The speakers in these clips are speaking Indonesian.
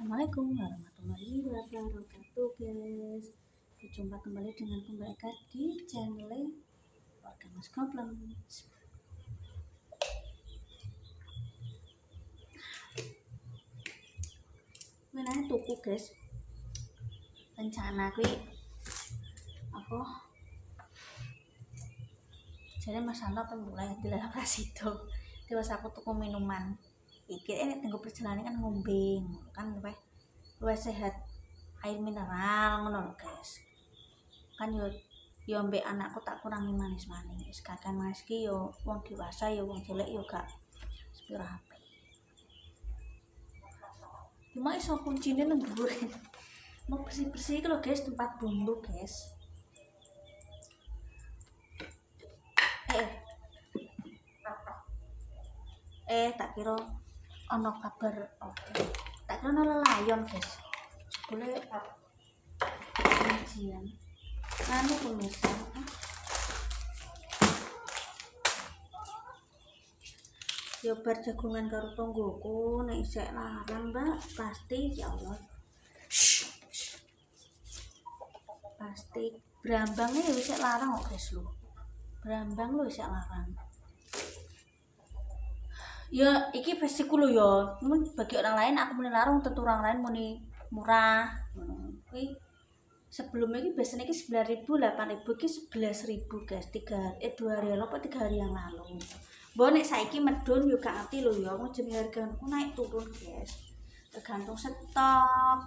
Assalamualaikum warahmatullahi wabarakatuh guys. Berjumpa kembali dengan Mbak Eka di channel Keluarga Mas Goblong. Menanya tuku guys. Rencana gue apa? Jadi Mas Santo mulai dilarang rasido. Terus aku tuku minuman. Iki tunggu perjalanan kan ngombe kan luwih sehat, air mineral ngono lho guys. Kan yo mbek anakku tak kurangi manis-manis. Kakek manis ki yo wong dewasa yo wong cilik yo gak sepiro apik. Cuma iso kuncine nang dhuwur. Mau bersih-bersih iki lho guys, tempat bumbu guys. Tak kira ono kabar tak kira ono lelayon guys. Boleh ujian anu pemirsa ya bar jagungan karo tonggoku nek isek larang mbak pasti ya Allah pasti brambangnya ya isek larang kok guys lho brambang lho isek larang ya iki versiku lho ya bagi orang lain aku muni larang tentu orang lain muni murah kuwi sebelumnya ini biasanya ini 9.000, 8.000 ini 11.000 guys 2 hari lalu apa 3 hari yang lalu bahwa nek saiki medun juga ngerti loh ya mau jenis harga naik turun guys tergantung stok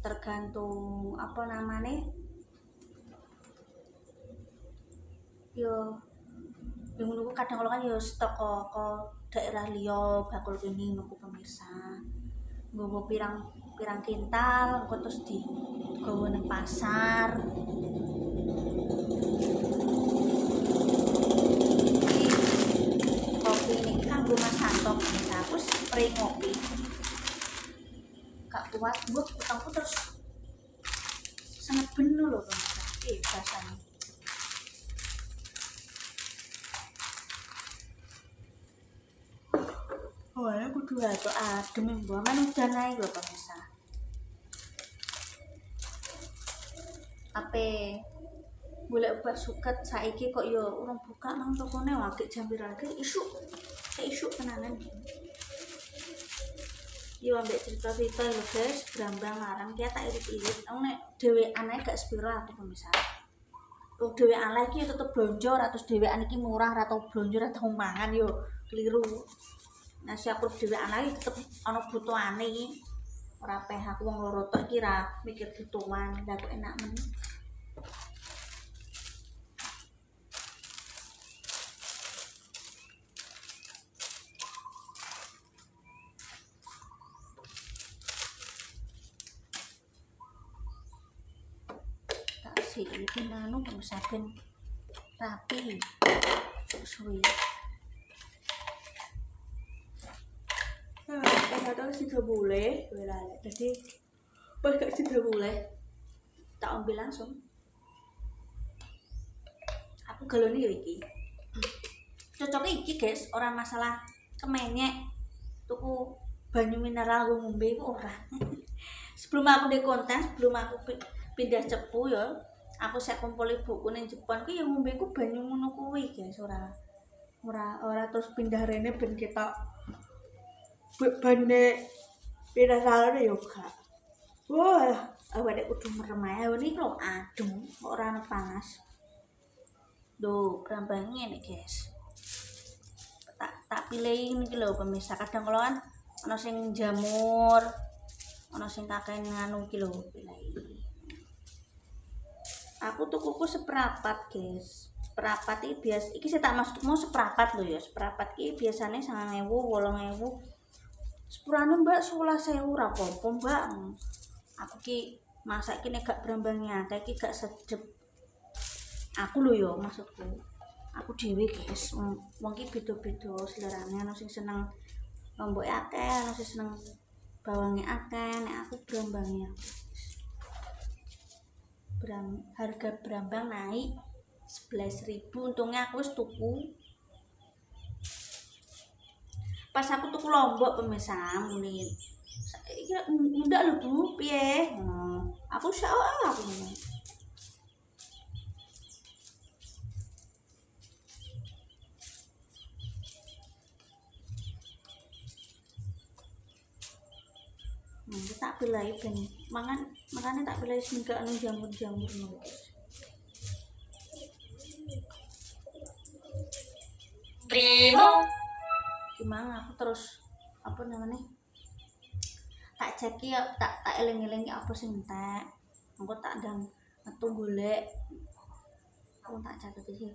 tergantung apa namanya yo yang menunggu kadang kalau kan yo stok ke daerah liyo bakul ini nunggu pemirsa gue pirang kintal kok terus di gawe nang pasar kopi ini kanggo Mas Santo aku spray kopi gak kuat gue utangku terus sangat bener loh pemirsa rasanya oh ya kudu atau adem mbok man udan ae lho pemirsa ape boleh buat suket saiki kok yo urung buka nang tokone wae jam lagi isu tenanan yo ambek cerita-cerita lho guys brambang larang dia tak irit-irit nek dhewean ae gak sepiro aku pemirsa wong dhewean lagi tetep blonjo ratus dhewean iki murah ra tau blonjo ra tau mangan yo keliru nah siap dhewean lagi tetep ana butuhane iki ora peh aku wong loro tok iki ra mikir butuhan lha kok enak men iki nanu pemirsa ben rapi suwi kadang sudah boleh jadi pas gak sudah boleh tak ambil langsung aku galoni ya iki cocoknya iki guys orang masalah kemenyek tuku banyu mineral gue ngombe ora sebelum aku di konten sebelum aku pindah cepu ya aku saya kumpul ibuku ning Jepang ku yang ngombe ku banyu ngono kuwi guys ora terus pindah rene ben kita bane mineral ya gak wah awake kudu merem ae ini lho adem ora ana panas lho brambangnya nih guys tak pilih ini lho pemirsa kadang kalau kan ana sing jamur ana sing kakek nganu iki lho pilih aku tukuku seperapat guys seperapat iki biasa iki saya tak maksud mau seperapat lho ya seperapat iki biasanya 9.000 8.000 sepurane mbak 11.000 ora apa-apa mbak aku ki masak iki nek gak brambangnya iki gak sedep aku lho ya maksudku aku dhewe guys wong ki beda-beda selerane ana sing seneng lombok akeh ana sing seneng bawangnya akeh nek aku brambangnya harga brambang naik 11.000 untungnya aku wis tuku pas aku tuku lombok pemirsa muni iki ndak lho Bu piye ngono aku sak aku ngono. Tak pilih ben makane tak pilih sing gak anu jamur-jamur ngono. Primo. Gimana aku terus apa namanya? Tak cek ya, tak eling-eling apa sing entek. Engko tak ndang metu golek. Aku tak catet iki.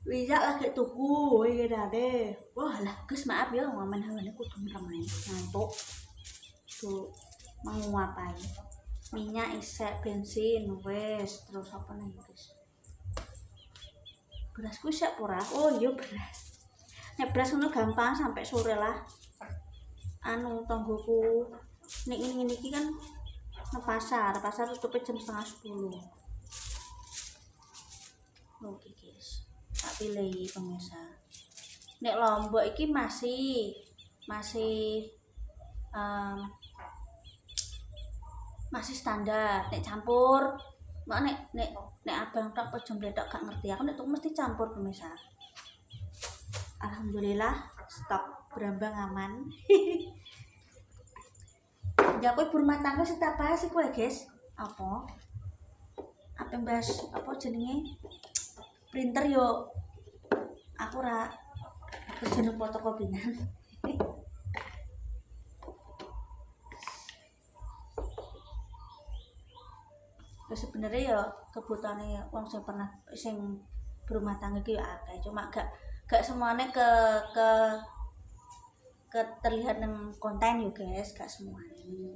Wijak lagi tuku iki dade. Wah lah Gus maaf ya ngamen hawane kudu meremai ngantuk. Tuh mau ngapain? Minyak isek, bensin wes, terus apa nih guys? Berasku isek ora? Oh iya beras. Nek beras ngono gampang sampai sore lah. Anu tanggoku nek ini iki kan nang pasar tutup jam 9:30. Oke guys. Tak pilih pemirsa. Nek Lombok iki masih masih standar. Nek campur nek abang tak pejom tok gak ngerti aku nek tuh mesti campur pemirsa. Alhamdulillah stok berambang aman. Ya kowe ibu rumah tangga sing tak bahas iku guys. Apa bahas apa jenenge printer yo aku ora kerja nang fotokopian. Sebenarnya ya kebutuhane wong sing pernah sing berumah tangga iki ya akeh cuma gak semuanya ke terlihat nang konten yo guys gak semuanya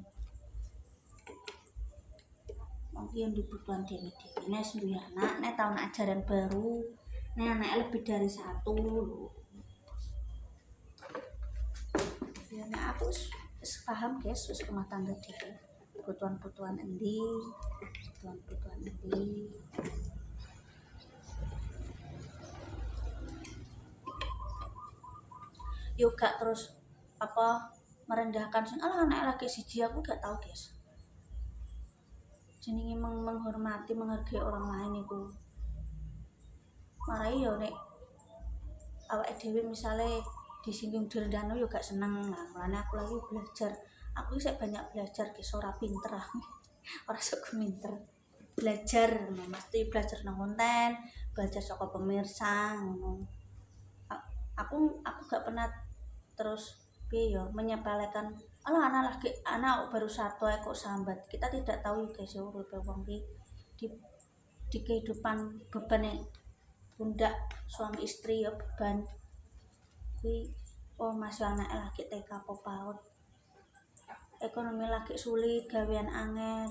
mungkin dibutuhan dewi nek duwe anak nek tahun ajaran baru nek anak lebih dari satu lho ya nek aku wis paham guys wis rumah tangga dhewe kebutuhan endi yo gak terus apa merendahkan sing anak laki siji aku gak tahu guys jenenge menghormati menghargai orang lain itu marai yo nek awake dhewe misale disinggung direndahno yo gak seneng lah mulane aku lagi belajar aku isih banyak belajar guys ora pinter ora sok pinter belajar mesti belajar nang konten belajar saka pemirsa ngono aku gak pernah terus piye ya menyepelekan anak baru satu kok sambat kita tidak tahu guys ya urip wong di kehidupan beban yang pundak suami istri ya beban kuwi oh masih anak lagi TK apa PAUD ekonomi lagi sulit gawean angel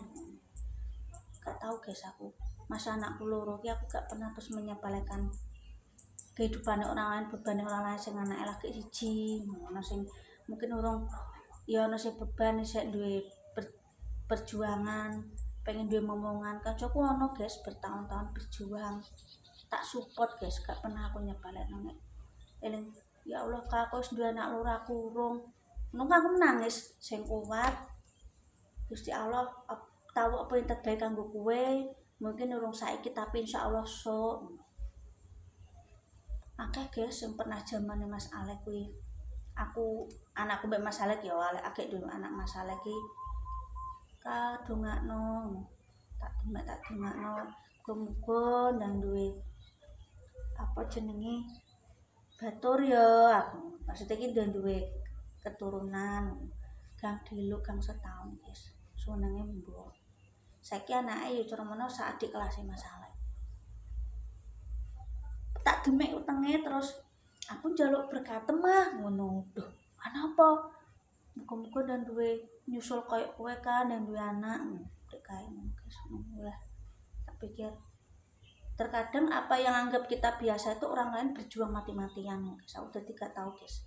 gak tahu guys aku masa anakku loro ki aku gak pernah terus menyepelekan kehidupan orang lain beban orang lain sing anake lagi siji ngono sing mungkin urung ya ono sing beban sik duwe perjuangan pengen duwe momongan kancaku ono guys bertahun-tahun berjuang tak support guys gak pernah aku nyepelekno nek eling ya Allah kak aku wis duwe anak loro aku urung ngono aku menangis sing kuat Gusti Allah tahu apa yang terbaik kanggo kowe mungkin urung saiki tapi insyaallah sok akeh guys yang pernah zamane Mas Alek kuwi aku anakku mbek Mas Alek ya Alek akeh dhewe anak Mas Alek iki kadongakno tak dongakno muga-muga ndang duwe apa jenenge batur ya aku maksudnya iki ndang duwe keturunan gang diluk gang setahun guys senenge mbok saiki anake ya cara menawa sak adik kelas Mas Alek tak demek utenge terus aku njaluk berkat mah ngono. Duh, ana apa? Muga-muga dan duwe nyusul koyo kowe kan dan duwe anak. Dek kae ngono. Tak pikir terkadang apa yang anggap kita biasa itu orang lain berjuang mati-matian. Saya udah tidak tahu guys.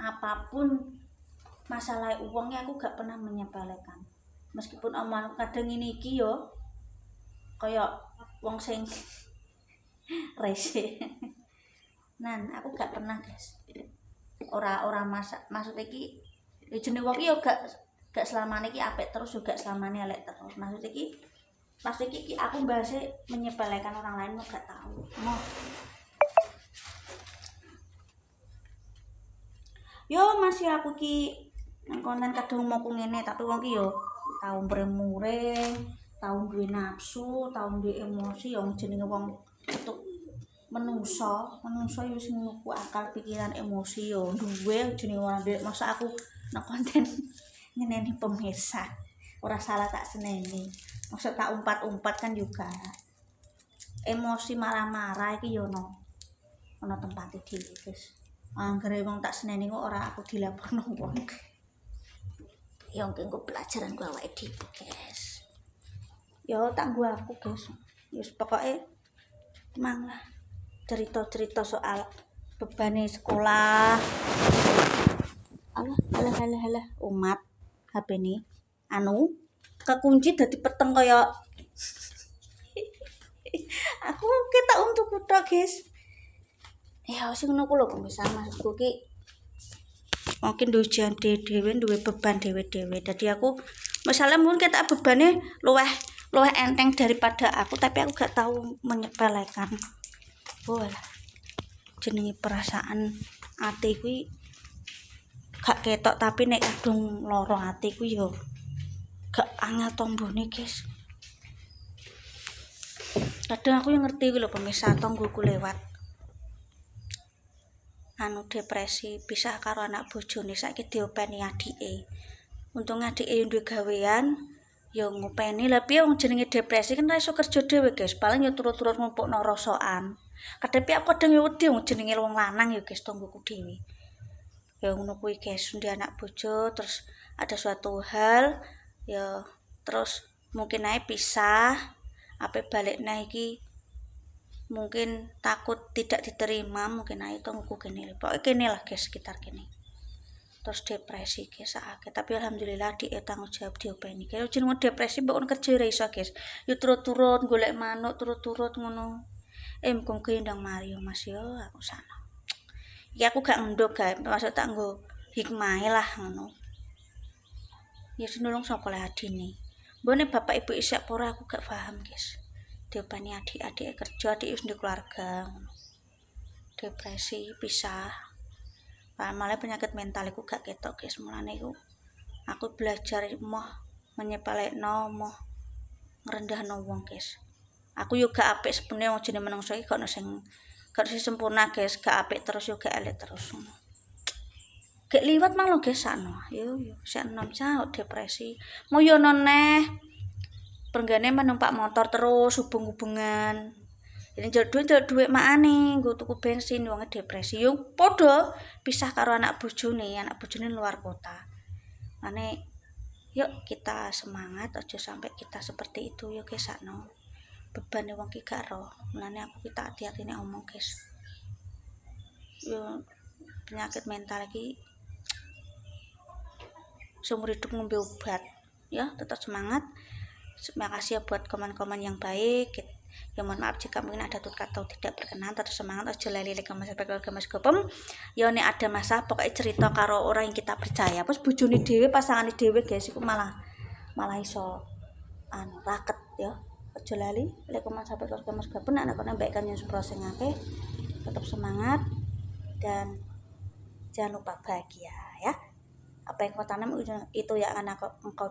Apapun masalah uangnya aku gak pernah menyepelekan. Meskipun omongan kadang ini iki yo koyo wong sing rese. Nan, aku gak pernah, guys. Ora masak. Maksud iki ya jenenge wong iki yo gak gak selamanya iki apik terus juga selamanya elek terus. Maksud iki aku bahasnya menyepelekan orang lain mau gak tahu. Yo masih aku ki nang konten kadung mau ngene tapi wong ki yo tau mremure, tau duwe nafsu, tau duwe emosi yang jenenge wong untuk menungso yo sing nuku akal pikiran emosi yo duwe jenenge ora duwe. Masa aku nang konten ngeneni pemirsa ora salah tak seneni. Masa tak umpat-umpat kan juga emosi marah-marah iki yo ono tempate dhewe guys. Anggere wong tak seneni kok ora aku dilaporno wong. Ya engko pelajaran ku awake dhewe guys. Yo tak nggo aku guys. Wis pokoke manglah cerita-cerita soal bebane sekolah. Alah umat HP ini anu kekunci dadi peteng kaya aku ketak untuk kuda guys. Ya sing ngono ku lho pemirsa maksudku ki mungkin ujian dhewe duwe beban dhewe-dhewe. Dadi aku misalnya mungkin ketak bebane luweh enteng daripada aku tapi aku gak tahu menyepelekan. Walah. Jenenge perasaan ati kuwi gak ketok tapi nek kadung lara ati ku yo gak angel tombone guys. Kadang aku yang ngerti lho pemirsa tonggoku lewat anu depresi pisah karo anak bojone saiki diopeni adike. Untung adike yo duwe gawean yo ngopeni lah piye wong jenenge depresi kan ora iso kerja dhewe guys. Paling yo turut-turut ngumpulno rasokan. Kadang piye aku kadang yo wedi wong jenenge wong lanang yo guys tonggoku dhewe. Ya ngono kuwi guys, ndi anak bojo terus ada suatu hal ya terus mungkin ae pisah ape balik iki mungkin takut tidak diterima mungkin ae tonggoku kene pokoke kene lah guys sekitar kene terus depresi guys akeh tapi alhamdulillah di tanggung jawab diopeni kaya jeneng depresi mbok kerja ra iso guys yo turut-turut golek manuk turut-turut ngono muga-muga ndang mari Mas yo aku sana. Ya aku gak ngendok gae, maksud tak nggo hikmahe lah ngono. Ya nulung sapa le adine. Mbone bapak ibu isih apa ora aku gak paham, guys. Diopeni adik-adik kerja, adik wis ndek keluarga ngono. Depresi, pisah. Malah penyakit mental iku gak ketok, guys. Mulane iku aku belajar moh menyepelekno, moh ngrendahno wong, guys. Aku yo gak apik sebenarnya wong jenenge menungso iki gak sempurna guys, gak apik terus yo gak elek terus. Gak liwat mang lo guys sakno. Yo sik enom cauk depresi. Moyo neh. Penggane menumpak motor terus hubung-hubungan. Ini njel duit makane nggo tuku bensin wong depresi. Yo padha pisah karo anak bojone luar kota. Mane yuk kita semangat aja sampai kita seperti itu yo guys sakno. Beban wong ki gak roh. Mulane aku ki tak hati-hati nek omong, guys. Yo penyakit mental iki seumur hidup ngombe obat. Ya, tetap semangat. Terima kasih ya buat komen-komen yang baik. Ya mohon maaf jika mungkin ada tutur kata tidak berkenan. Tetap semangat aja lali sampai keluarga Mas Gopem. Ya nek ada masalah pokoknya cerita karo orang yang kita percaya. Pas bojone dhewe, pasangane dhewe guys iku malah iso raket ya. Aja lali sampai keluarga Mas Gopem nek ana baikkan yang proses akeh. Tetap semangat dan jangan lupa bahagia ya. Apa yang kau tanam itu yang akan engkau